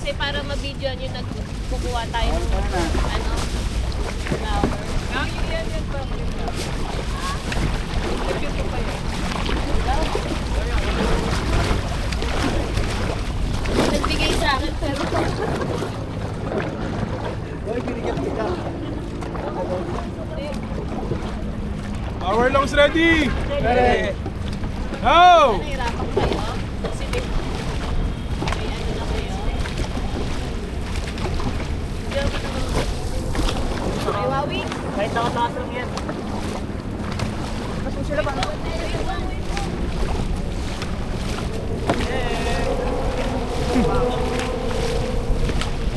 Kasi para ma-video yun, nagkukuha tayo ng ano, flower. Ang yan pa. Ito pa yan. Nagbigay sa akin, pero Power lungs ready! Ready! Go! nahirapan kayo. Kasi may ano na kayo. May wawi. Kahit nakataas lang yan. Mas sila ba?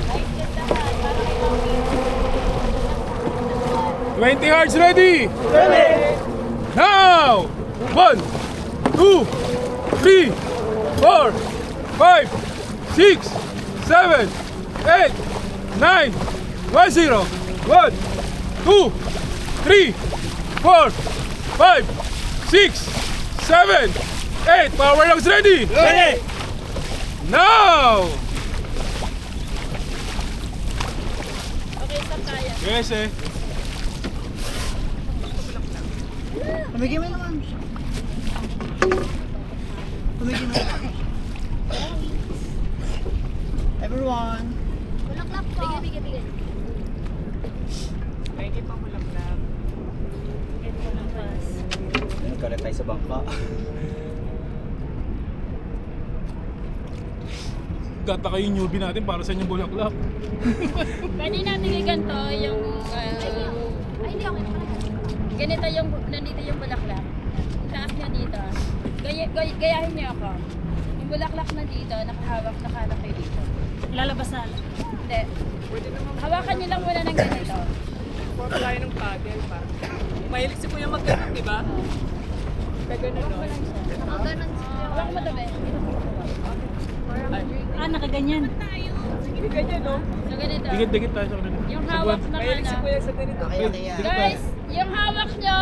Ay, gandahan. Para may wawi. 20 hearts ready! Ready! Now! 1, 2, 3, 4, 5, 6, 7, 8, 9, 1, 0. 1, 2, 3, 4, 5, 6, 7, 8. Power lungs ready! Ready! Now! Okay, saan kaya? Yes eh. Tumigil mo naman. Tumigil mo naman. Everyone. Bulaklak po. Bigay. Thank you po, bulaklak. Nagkalat tayo sa bangka. Tataka yung newbie natin para sa inyong bulaklak. Pwede natin ganito yung... ay, hindi ako. Ganito yung... Nandito yung bulaklak. Taas niya dito. Gayahin niyo ako. Yung bulaklak na dito, nakahawak kayo dito. Lalabasan. Hindi. Pwede naman Hawakan niyo lang muna ng ganito. po tayo ng paddle pa. Mahilig si Kuya mag-ganun, di ba? Kagano'n no? Hawak mo tabi. Nakaganyan. Hindi ganyan, no? So, ganito. Dikit-dikit tayo sa kanila. Yung hawak na Mahilig si Kuya sa ganito. Guys, yung hawak nyo,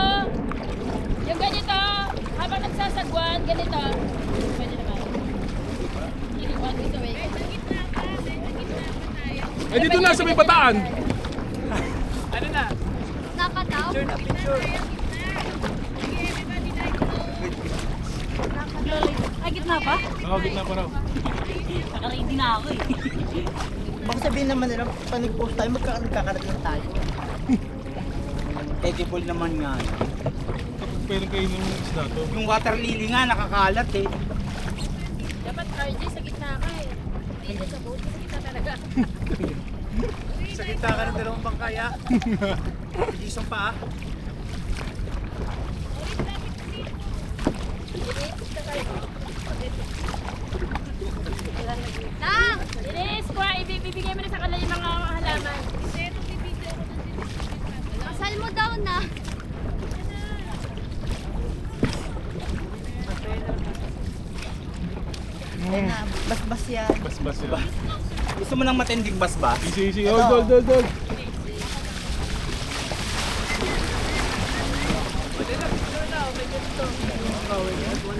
yung ganito, habang nagsasagwan, ganito. Pwede naman. Iniwan dito eh. Eh dito na sa may bataan. Ano na? Picture na picture. Ay, gitna pa? Oo, gitna pa raw. Nakaready na ako eh. Baka sabihin naman nila, pag nag-post tayo, magkakarat lang tayo. Edible naman nga. Kapag pwede kayo ng isda to. Yung water lily nga, nakakalat eh. Dapat RJ sa gitna ka eh. Dito sa boat, sa gitna talaga. Sa gitna ka ng dalawang bangkaya. Isang paa. Tang! Inis, kuha, ibibigay mo na sa kanila yung mga halaman. Kasal mo daw na. Ayun na, basbas yan. Bas-bas yun. Gusto mo ng matinding basbas? Easy. Hold.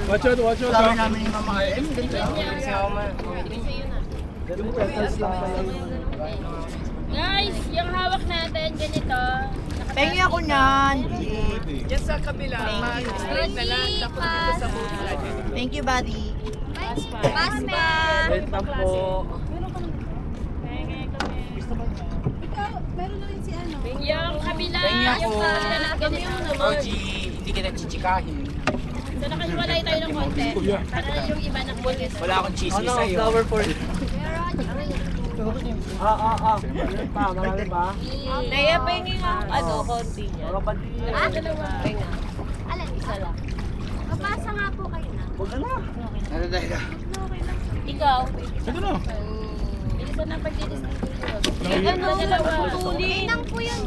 Watch out. Flower namin yung Mama RM. Ganito. Ganun petals lang pala Guys, yung hawak natin, ganito. Pengi ako niyan. Yan sa kabila. Straight na lang. Tapos dito sa boat side. Thank you, buddy. Paspa! Wait lang po. Yung kabila, Pengi ako. yung kabila na ganito. Oji, hindi kita chichikahin. So nakahiwalay tayo ng konti. Kuya. Para yung iba na kulit. Wala akong chismis sa'yo. for marami pa. Naya pa yung konti niya. Dalawa. Alin? Isa lang. Kapasa nga po kayo na. Huwag na lang. Ano dahil? Ikaw. Ito na. Bilisan na pag-distribute. Ano? Dalawa. Tutunin. Inang po yun.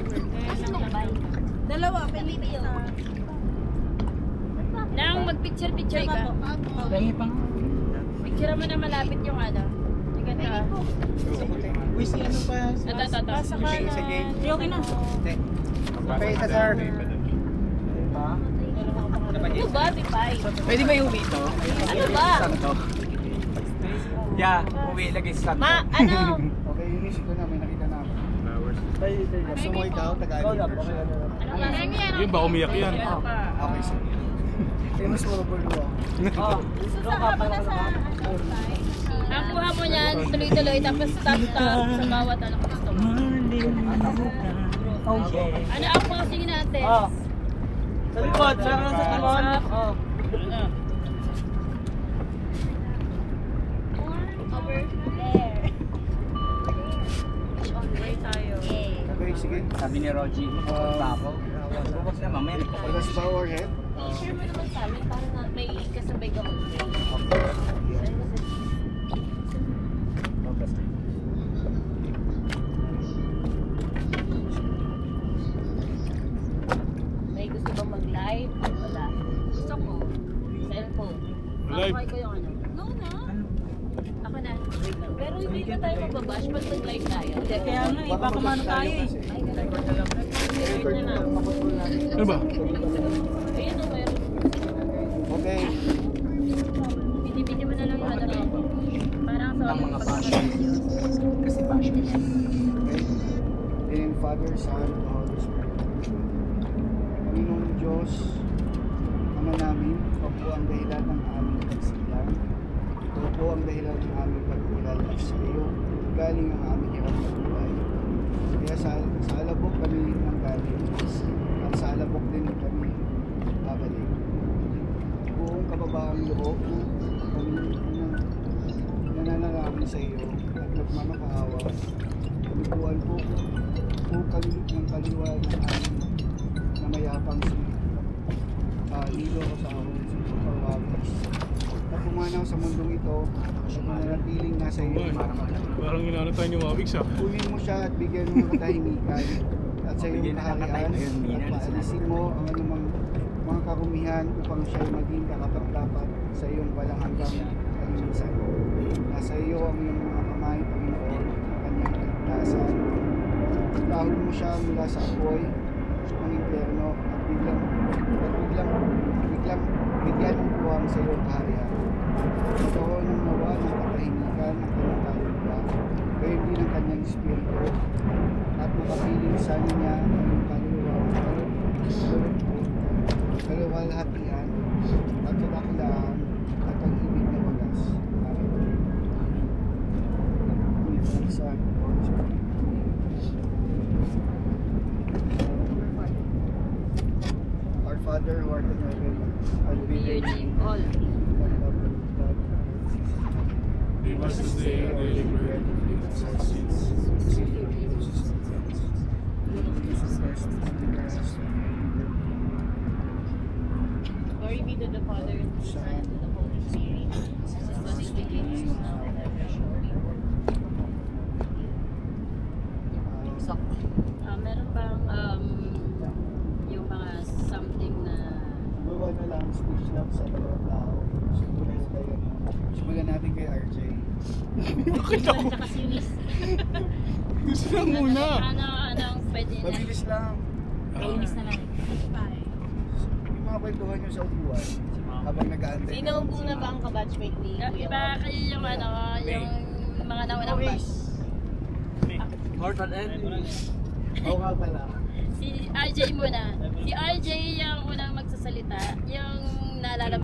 Dalawa, pwede yun. Nang mag-picture ka. Pengi pa nga. Picture mo na malapit yung ano. Yung ganda. Uy, si ano pa? Ito. Sige. Hindi, okay na. Pwede, sir. Ano ba, Pipay? Pwede ba yung wito? Ano ba? Santo. Yeah, uwi lagi sa Ma, ano? Okay, yung music ko na, may nakita na ako. Flowers. Gusto mo ikaw, Tagalog version. Yun ba umiyak yan? Okay, sige. Famous mo ba ako? Ang kuha mo niyan, tuloy-tuloy, tapos stop sa bawat ano gusto mo. Ano ang posing natin? Sa likod, sa kanon. Okay, sige. Sabi ni Rogie, pa ako. Bukas na mamaya. Pagas ba or head? I-share mo naman sa amin para na may kasabay ka May gusto ba mag-live? Wala. Gusto ko. Cellphone. Live. Ako ko yung ano. No na. Ako na. Pero hindi na tayo magbabash pag nag-live tayo. Kaya nga, ipakamano tayo eh. Record na lang. Ano ba? Ayun o, meron. Okay. Binibigyan mo na lang yung ano. Parang sa Ng mga bash. Kasi bash ka yan. Okay. In Father, Son, and Holy Spirit. Panginoon Diyos, Ama namin, ikaw po ang dahilan ng aming pagsilang. Ikaw po ang dahilan ng aming pagkilala sa iyo. Galing ang aming hirap sa buhay. Kaya sa alabok kami nang galing. At sa alabok din kami babalik. Buong kababaang loob kami nananalangin sa iyo at nagmamakaawa. Pagbubuan po kami ng kaliwa ng aming na mayapang hilo ko sa ahon sa pagpapawagis. Na pumanaw sa mundong ito at mananatiling nasa iyo. Parang inano tayo ni Mawix ah. Kunin mo siya at bigyan mo ng katahimikan at sa iyong kaharian at paalisin mo ang anumang mga karumihan upang siya ay maging kakapat-dapat sa iyong walang hanggang kalinisan. Nasa iyo ang iyong mga kamay, Panginoon, ang kanyang kaligtasan. Dahil mo siya mula sa apoy ng impyerno at bigyan ng buwang sa iyong kaharian. Ito ng nawa ng katahimikan ng kanyang kaluluwa, gayon din ang kanyang espiritu, at makapiling sa niya ang iyong kaluluwa kaluwalhatian at kadakilaan at ang ibig na wagas. Amen. Sa Holy Spirit. Our Father who art in heaven, hallowed Be your name. All. Give us this day our daily bread. Forgive us our sins. Glory be to the Father, and to the Son, and to the Holy Spirit. As it was in the beginning, now, and ever shall be. Meron bang yung mga something na Bawa na lang, speech lang sa dalawang tao. Simulan natin kay RJ. tsaka si Luis. Gusto lang muna. Anong pwede na? Mabilis lang. Luis na lang. Yung mga kwentuhan nyo sa upuan habang nag-aantay. Sino na ba ang kabatchmate ni Kuya? Iba kayo yung ano, yung mga naunang batch. Mortal end. Oo nga pala. Si RJ muna. Si RJ yung unang magsasalita. Yung naalala